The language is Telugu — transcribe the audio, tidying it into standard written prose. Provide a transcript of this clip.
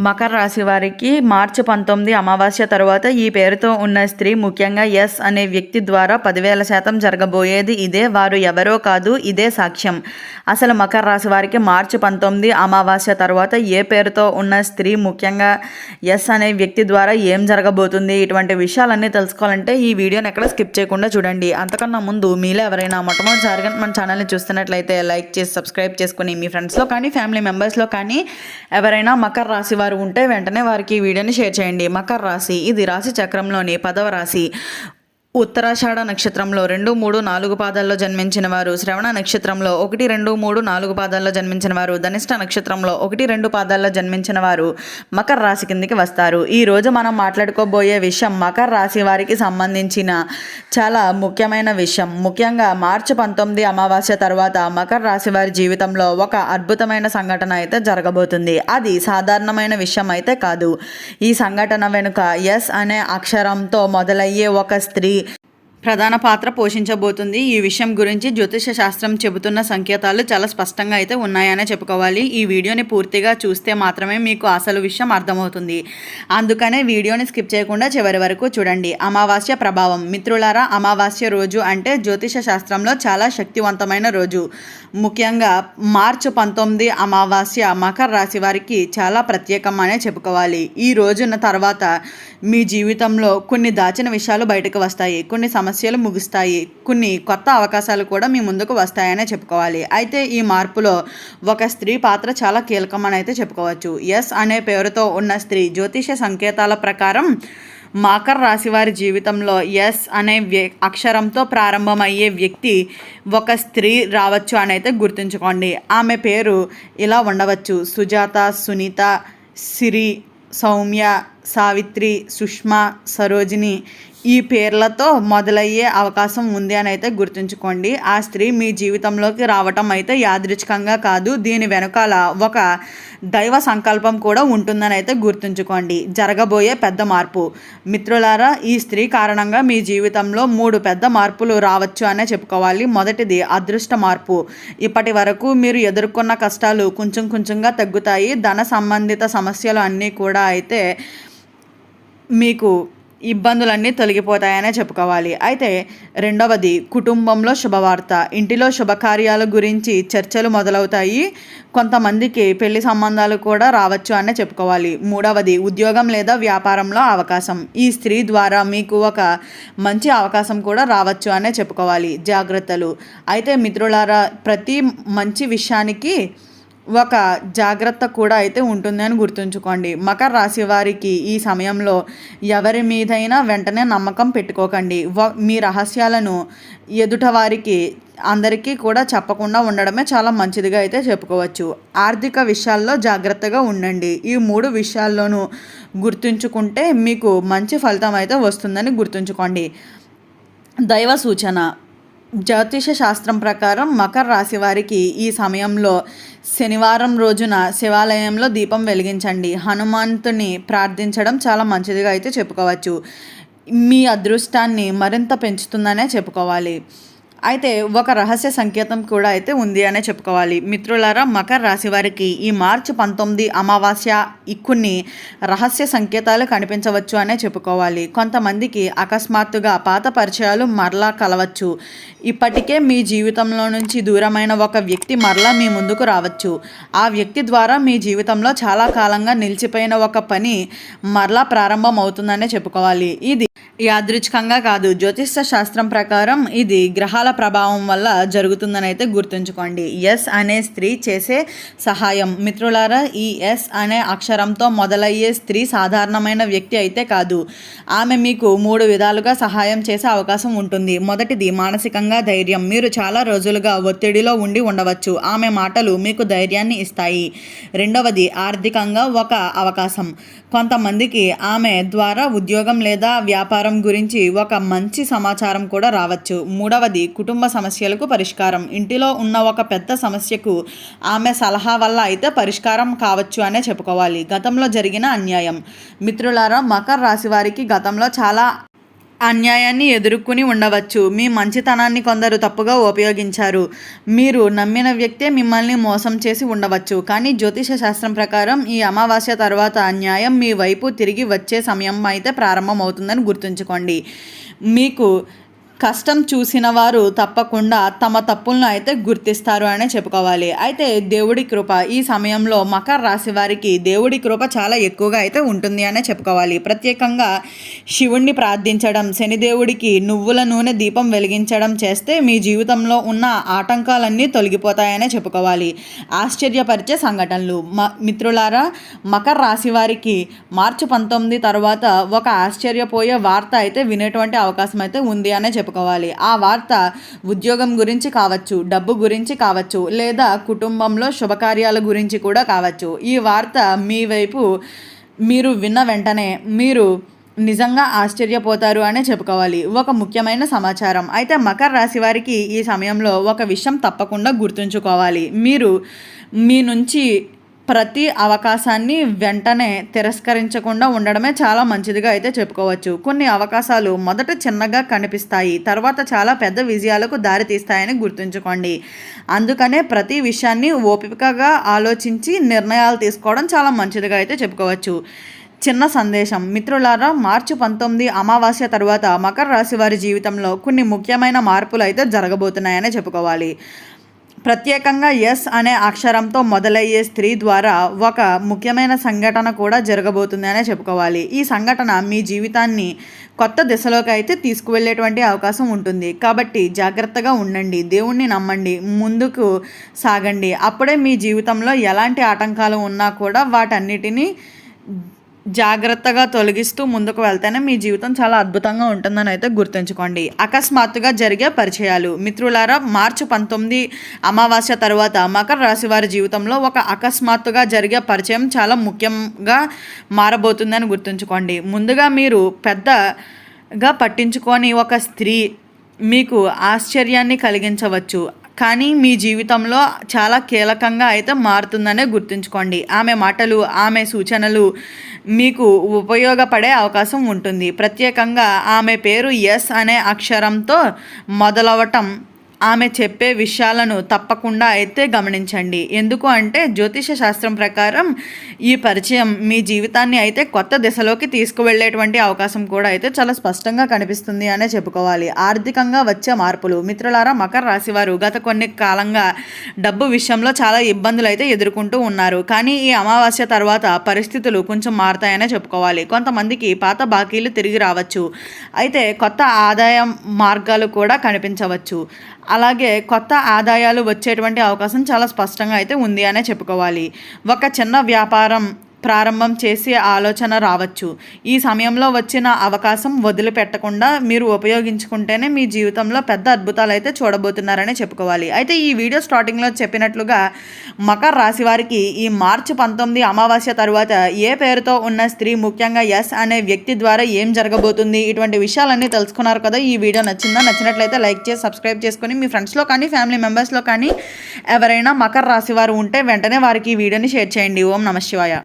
మకర రాశి వారికి మార్చి 19 అమావాస్య తరువాత ఈ పేరుతో ఉన్న స్త్రీ, ముఖ్యంగా ఎస్ అనే వ్యక్తి ద్వారా 10,000% జరగబోయేది ఇదే. వారు ఎవరో కాదు, ఇదే సాక్ష్యం. అసలు మకర రాశి వారికి మార్చి 19 అమావాస్య తర్వాత ఏ పేరుతో ఉన్న స్త్రీ, ముఖ్యంగా ఎస్ అనే వ్యక్తి ద్వారా ఏం జరగబోతుంది, ఇటువంటి విషయాలన్నీ తెలుసుకోవాలంటే ఈ వీడియోని ఎక్కడ స్కిప్ చేయకుండా చూడండి. అంతకన్నా ముందు మీలో ఎవరైనా మొట్టమొదటిసారిగా మన ఛానల్ని చూస్తున్నట్లయితే లైక్ చేసి సబ్స్క్రైబ్ చేసుకుని మీ ఫ్రెండ్స్లో కానీ ఫ్యామిలీ మెంబర్స్లో కానీ ఎవరైనా మకర రాశి వారు ఉంటే వెంటనే వారికి ఈ వీడియోని షేర్ చేయండి. మకర రాశి ఇది రాశి చక్రంలోని 10వ రాశి. ఉత్తరాషాఢ నక్షత్రంలో 2, 3, 4 పాదాల్లో జన్మించిన వారు, శ్రవణ నక్షత్రంలో 1, 2, 3, 4 పాదాల్లో జన్మించిన వారు, ధనిష్ట నక్షత్రంలో 1, 2 పాదాల్లో జన్మించిన వారు మకర రాశి కిందికి వస్తారు. ఈ రోజు మనం మాట్లాడుకోబోయే విషయం మకర రాశి వారికి సంబంధించిన చాలా ముఖ్యమైన విషయం. ముఖ్యంగా మార్చి 19 అమావాస్య తర్వాత మకర రాశి వారి జీవితంలో ఒక అద్భుతమైన సంఘటన అయితే జరగబోతుంది. అది సాధారణమైన విషయం అయితే కాదు. ఈ సంఘటన వెనుక ఎస్ అనే అక్షరంతో మొదలయ్యే ఒక స్త్రీ ప్రధాన పాత్ర పోషించబోతుంది. ఈ విషయం గురించి జ్యోతిష శాస్త్రం చెబుతున్న సంకేతాలు చాలా స్పష్టంగా అయితే ఉన్నాయనే చెప్పుకోవాలి. ఈ వీడియోని పూర్తిగా చూస్తే మాత్రమే మీకు అసలు విషయం అర్థమవుతుంది. అందుకనే వీడియోని స్కిప్ చేయకుండా చివరి వరకు చూడండి. అమావాస్య ప్రభావం. మిత్రులారా, అమావాస్య రోజు అంటే జ్యోతిష శాస్త్రంలో చాలా శక్తివంతమైన రోజు. ముఖ్యంగా మార్చి 19 అమావాస్య మకర రాశి వారికి చాలా ప్రత్యేకం అనే చెప్పుకోవాలి. ఈ రోజున తర్వాత మీ జీవితంలో కొన్ని దాచిన విషయాలు బయటకు వస్తాయి, కొన్ని సమస్యలు ముగుస్తాయి, కొన్ని కొత్త అవకాశాలు కూడా మీ ముందుకు వస్తాయనే చెప్పుకోవాలి. అయితే ఈ మార్పులో ఒక స్త్రీ పాత్ర చాలా కీలకమని అయితే చెప్పుకోవచ్చు. ఎస్ అనే పేరుతో ఉన్న స్త్రీ జ్యోతిష సంకేతాల ప్రకారం మకర రాశి వారి జీవితంలో ఎస్ అనే అక్షరంతో ప్రారంభమయ్యే వ్యక్తి ఒక స్త్రీ రావచ్చు అని అయితే గుర్తుంచుకోండి. ఆమె పేరు ఇలా ఉండవచ్చు: సుజాత, సునీత, సిరి, సౌమ్య, సావిత్రి, సుష్మా, సరోజిని. ఈ పేర్లతో మొదలయ్యే అవకాశం ఉంది అని అయితే గుర్తుంచుకోండి. ఆ స్త్రీ మీ జీవితంలోకి రావటం అయితే యాదృచ్ఛికంగా కాదు, దీని వెనకాల ఒక దైవ సంకల్పం కూడా ఉంటుందని అయితే గుర్తుంచుకోండి. జరగబోయే పెద్ద మార్పు. మిత్రులారా, ఈ స్త్రీ కారణంగా మీ జీవితంలో 3 పెద్ద మార్పులు రావచ్చు అనే చెప్పుకోవాలి. మొదటిది అదృష్ట మార్పు. ఇప్పటి వరకు మీరు ఎదుర్కొన్న కష్టాలు కొంచెం కొంచెంగా తగ్గుతాయి. ధన సంబంధిత సమస్యలు అన్నీ కూడా అయితే మీకు ఇబ్బందులన్నీ తొలగిపోతాయనే చెప్పుకోవాలి. అయితే రెండవది కుటుంబంలో శుభవార్త. ఇంటిలో శుభకార్యాల గురించి చర్చలు మొదలవుతాయి. కొంతమందికి పెళ్లి సంబంధాలు కూడా రావచ్చు అనే చెప్పుకోవాలి. మూడవది ఉద్యోగం లేదా వ్యాపారంలో అవకాశం. ఈ స్త్రీ ద్వారా మీకు ఒక మంచి అవకాశం కూడా రావచ్చు అనే చెప్పుకోవాలి. జాగ్రత్తలు. అయితే మిత్రులారా, ప్రతి మంచి విషయానికి ఒక జాగ్రత్త కూడా అయితే ఉంటుందని గుర్తుంచుకోండి. మకర రాశి వారికి ఈ సమయంలో ఎవరి మీదైనా వెంటనే నమ్మకం పెట్టుకోకండి. మీ రహస్యాలను ఎదుట వారికి అందరికీ కూడా చెప్పకుండా ఉండడమే చాలా మంచిదిగా అయితే చెప్పుకోవచ్చు. ఆర్థిక విషయాల్లో జాగ్రత్తగా ఉండండి. ఈ 3 విషయాల్లోనూ గుర్తుంచుకుంటే మీకు మంచి ఫలితం అయితే వస్తుందని గుర్తుంచుకోండి. దైవ సూచన. జ్యోతిష శాస్త్రం ప్రకారం మకర రాశి వారికి ఈ సమయంలో శనివారం రోజున శివాలయంలో దీపం వెలిగించండి. హనుమంతుని ప్రార్థించడం చాలా మంచిదిగా అయితే చెప్పుకోవచ్చు. మీ అదృష్టాన్ని మరింత పెంచుతుందనే చెప్పుకోవాలి. అయితే ఒక రహస్య సంకేతం కూడా అయితే ఉంది అనే చెప్పుకోవాలి. మిత్రులారా, మకర రాశి వారికి ఈ మార్చి 19 అమావాస్య కొన్ని రహస్య సంకేతాలు కనిపించవచ్చు అనే చెప్పుకోవాలి. కొంతమందికి అకస్మాత్తుగా పాత పరిచయాలు మరలా కలవచ్చు. ఇప్పటికే మీ జీవితంలో నుంచి దూరమైన ఒక వ్యక్తి మరలా మీ ముందుకు రావచ్చు. ఆ వ్యక్తి ద్వారా మీ జీవితంలో చాలా కాలంగా నిలిచిపోయిన ఒక పని మరలా ప్రారంభం అవుతుందనే చెప్పుకోవాలి. ఇది యాదృచ్ఛికంగా కాదు, జ్యోతిష శాస్త్రం ప్రకారం ఇది గ్రహాల ప్రభావం వల్ల జరుగుతుందని అయితే గుర్తుంచుకోండి. ఎస్ అనే స్త్రీ చేసే సహాయం. మిత్రులారా, ఈ ఎస్ అనే అక్షరంతో మొదలయ్యే స్త్రీ సాధారణమైన వ్యక్తి అయితే కాదు. ఆమె మీకు 3 విధాలుగా సహాయం చేసే అవకాశం ఉంటుంది. మొదటిది మానసికంగా ధైర్యం. మీరు చాలా రోజులుగా ఒత్తిడిలో ఉండి ఉండవచ్చు. ఆమె మాటలు మీకు ధైర్యాన్ని ఇస్తాయి. రెండవది ఆర్థికంగా ఒక అవకాశం. కొంతమందికి ఆమె ద్వారా ఉద్యోగం లేదా వ్యాపారం గురించి ఒక మంచి సమాచారం కూడా రావచ్చు. మూడవది కుటుంబ సమస్యలకు పరిష్కారం. ఇంటిలో ఉన్న ఒక పెద్ద సమస్యకు ఆమె సలహా వల్ల అయితే పరిష్కారం కావచ్చు అనే చెప్పుకోవాలి. గతంలో జరిగిన అన్యాయం. మిత్రులారా, మకర రాశి వారికి గతంలో చాలా అన్యాయాన్ని ఎదుర్కొని ఉండవచ్చు. మీ మంచితనాన్ని కొందరు తప్పుగా ఉపయోగించారు. మీరు నమ్మిన వ్యక్తే మిమ్మల్ని మోసం చేసి ఉండవచ్చు. కానీ జ్యోతిష శాస్త్రం ప్రకారం ఈ అమావాస్య తర్వాత న్యాయం మీ వైపు తిరిగి వచ్చే సమయం అయితే ప్రారంభమవుతుందని గుర్తుంచుకోండి. మీకు కష్టం చూసిన వారు తప్పకుండా తమ తప్పులను అయితే గుర్తిస్తారు అనే చెప్పుకోవాలి. అయితే దేవుడి కృప ఈ సమయంలో మకర రాశి వారికి దేవుడి కృప చాలా ఎక్కువగా అయితే ఉంటుంది అనే చెప్పుకోవాలి. ప్రత్యేకంగా శివుణ్ణి ప్రార్థించడం, శనిదేవుడికి నువ్వుల నూనె దీపం వెలిగించడం చేస్తే మీ జీవితంలో ఉన్న ఆటంకాలన్నీ తొలగిపోతాయనే చెప్పుకోవాలి. ఆశ్చర్యపరిచే సంఘటనలు మిత్రులారా, మకర రాశి వారికి మార్చి 19 తర్వాత ఒక ఆశ్చర్యపోయే వార్త అయితే వినేటువంటి అవకాశం అయితే ఉంది అనే చెప్పుకోవాలి. ఆ వార్త ఉద్యోగం గురించి కావచ్చు, డబ్బు గురించి కావచ్చు, లేదా కుటుంబంలో శుభకార్యాల గురించి కూడా కావచ్చు. ఈ వార్త మీ వైపు మీరు విన్న వెంటనే మీరు నిజంగా ఆశ్చర్యపోతారు అనే చెప్పుకోవాలి. ఒక ముఖ్యమైన సమాచారం అయితే మకర రాశి వారికి ఈ సమయంలో ఒక విషయం తప్పకుండా గుర్తుంచుకోవాలి. మీరు మీ నుంచి ప్రతి అవకాశాన్ని వెంటనే తిరస్కరించకుండా ఉండడమే చాలా మంచిదిగా అయితే చెప్పుకోవచ్చు. కొన్ని అవకాశాలు మొదట చిన్నగా కనిపిస్తాయి, తర్వాత చాలా పెద్ద విజయాలకు దారితీస్తాయని గుర్తుంచుకోండి. అందుకనే ప్రతి విషయాన్ని ఓపికగా ఆలోచించి నిర్ణయాలు తీసుకోవడం చాలా మంచిదిగా అయితే చెప్పుకోవచ్చు. చిన్న సందేశం మిత్రులారా, మార్చి 19 అమావాస్య తర్వాత మకర రాశి వారి జీవితంలో కొన్ని ముఖ్యమైన మార్పులు అయితే జరగబోతున్నాయని చెప్పుకోవాలి. ప్రత్యేకంగా ఎస్ అనే అక్షరంతో మొదలయ్యే స్త్రీ ద్వారా ఒక ముఖ్యమైన సంఘటన కూడా జరగబోతుంది అనే చెప్పుకోవాలి. ఈ సంఘటన మీ జీవితాన్ని కొత్త దిశలోకి అయితే తీసుకువెళ్ళేటువంటి అవకాశం ఉంటుంది. కాబట్టి జాగ్రత్తగా ఉండండి, దేవుణ్ణి నమ్మండి, ముందుకు సాగండి. అప్పుడే మీ జీవితంలో ఎలాంటి ఆటంకాలు ఉన్నా కూడా వాటన్నిటినీ జాగ్రత్తగా తొలగిస్తూ ముందుకు వెళ్తేనే మీ జీవితం చాలా అద్భుతంగా ఉంటుందని అయితే గుర్తుంచుకోండి. అకస్మాత్తుగా జరిగే పరిచయాలు మిత్రులారా, మార్చి 19 అమావాస్య తర్వాత మకర రాశి వారి జీవితంలో ఒక అకస్మాత్తుగా జరిగే పరిచయం చాలా ముఖ్యంగా మారబోతుందని గుర్తుంచుకోండి. ముందుగా మీరు పెద్దగా పట్టించుకొని ఒక స్త్రీ మీకు ఆశ్చర్యాన్ని కలిగించవచ్చు, కానీ మీ జీవితంలో చాలా కీలకంగా అయితే మారుతుందనే గుర్తుంచుకోండి. ఆమె మాటలు, ఆమె సూచనలు మీకు ఉపయోగపడే అవకాశం ఉంటుంది. ప్రత్యేకంగా ఆమె పేరు ఎస్ అనే అక్షరంతో మొదలవటం ఆమె చెప్పే విషయాలను తప్పకుండా అయితే గమనించండి. ఎందుకు అంటే జ్యోతిష శాస్త్రం ప్రకారం ఈ పరిచయం మీ జీవితాన్ని అయితే కొత్త దిశలోకి తీసుకువెళ్ళేటువంటి అవకాశం కూడా అయితే చాలా స్పష్టంగా కనిపిస్తుంది అనే చెప్పుకోవాలి. ఆర్థికంగా వచ్చే మార్పులు మిత్రులారా, మకర రాశి వారు గత కొన్ని కాలంగా డబ్బు విషయంలో చాలా ఇబ్బందులు అయితే ఎదుర్కొంటూ ఉన్నారు. కానీ ఈ అమావాస్య తర్వాత పరిస్థితులు కొంచెం మారుతాయనే చెప్పుకోవాలి. కొంతమందికి పాత బాకీలు తిరిగి రావచ్చు, అయితే కొత్త ఆదాయ మార్గాలు కూడా కనిపించవచ్చు. అలాగే కొత్త ఆదాయాలు వచ్చేటువంటి అవకాశం చాలా స్పష్టంగా అయితే ఉంది అనే చెప్పుకోవాలి. ఒక చిన్న వ్యాపారం ప్రారంభం చేసే ఆలోచన రావచ్చు. ఈ సమయంలో వచ్చిన అవకాశం వదిలిపెట్టకుండా మీరు ఉపయోగించుకుంటేనే మీ జీవితంలో పెద్ద అద్భుతాలు అయితే చూడబోతున్నారని చెప్పుకోవాలి. అయితే ఈ వీడియో స్టార్టింగ్లో చెప్పినట్లుగా మకర రాశి వారికి ఈ మార్చి 19 అమావాస్య తర్వాత ఏ పేరుతో ఉన్న స్త్రీ, ముఖ్యంగా ఎస్ అనే వ్యక్తి ద్వారా ఏం జరగబోతుంది, ఇటువంటి విషయాలన్నీ తెలుసుకున్నారు కదా. ఈ వీడియో నచ్చినట్లయితే లైక్ చేసి సబ్స్క్రైబ్ చేసుకొని మీ ఫ్రెండ్స్లో కానీ ఫ్యామిలీ మెంబర్స్లో కానీ ఎవరైనా మకర రాశి వారు ఉంటే వెంటనే వారికి ఈ వీడియోని షేర్ చేయండి. ఓం నమః శివాయ.